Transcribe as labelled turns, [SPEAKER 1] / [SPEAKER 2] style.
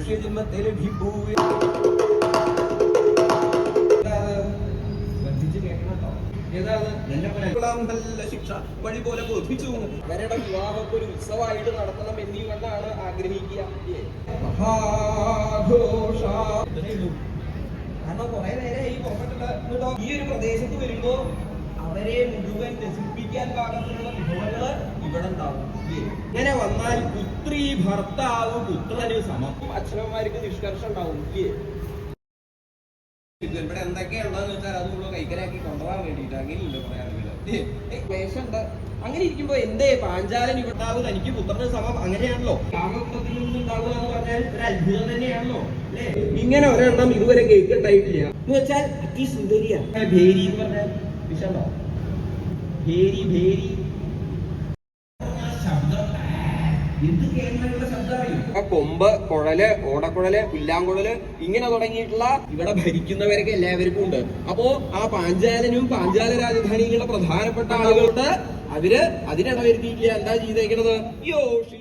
[SPEAKER 1] മനുഷ്യജന്മത്തിലെ വിഭൂ നല്ല ശിക്ഷ വഴി പോലെ ബോധിച്ചു. അവരുടെ വിവാഹം ഒരു ഉത്സവമായിട്ട് നടത്തണം എന്നീ കൊണ്ടാണ് ആഗ്രഹിക്കുക. കാരണം കുറെ നേരം ഈ ഒരു പ്രദേശത്ത് വരുമ്പോ അവരെ മുഴുവൻ രസിപ്പിക്കാൻ പാകത്തിലുള്ള വിഭവങ്ങള് ഇവിടെ ഉണ്ടാവും. ഇങ്ങനെ വന്നാൽ പുത്രി ഭർത്താവ് പുത്രന് സമം. അച്ഛനന്മാർക്ക് നിഷ്കർഷം ഉണ്ടാവും. ഇവിടെ എന്തൊക്കെയുള്ളതെന്ന് വെച്ചാൽ അത് മുഴുവൻ കൈക്കലാക്കി കൊണ്ടുപോകാൻ വേണ്ടിയിട്ട് അങ്ങനെയില്ല പറയാണെങ്കിൽ വേഷമുണ്ട്. അങ്ങനെ ഇരിക്കുമ്പോ എന്തേ പാഞ്ചാലൻ ഇവിടാവും തനിക്ക് പുത്രന് സമം അങ്ങനെയാണല്ലോ. കാമകുലത്തിൽ നിന്നുണ്ടാവുക എന്ന് പറഞ്ഞാൽ ഒരു അത്ഭുതം തന്നെയാണല്ലോ അല്ലേ? ഇങ്ങനെ ഒരെണ്ണം ഇതുവരെ കേൾക്കുണ്ടായിട്ടില്ല. എന്ന് വെച്ചാൽ അതിസുന്ദരിയാ. ഭേരി എന്ന് പറഞ്ഞാൽ വിഷണ്ടോ? ഭേരി ഭേരി കൊമ്പ്, കുഴല്, ഓടക്കുഴല്, പുല്ലാങ്കുഴല് ഇങ്ങനെ തുടങ്ങിയിട്ടുള്ള ഇവിടെ ഭരിക്കുന്നവരൊക്കെ എല്ലാവർക്കും ഉണ്ട്. അപ്പോ ആ പാഞ്ചാലനും പാഞ്ചാല രാജധാനികളുടെ പ്രധാനപ്പെട്ട ആളുകളുണ്ട്. അവര് അതിനിട വരുത്തിയില്ല. എന്താ ചെയ്തേക്കണത്? യോഷി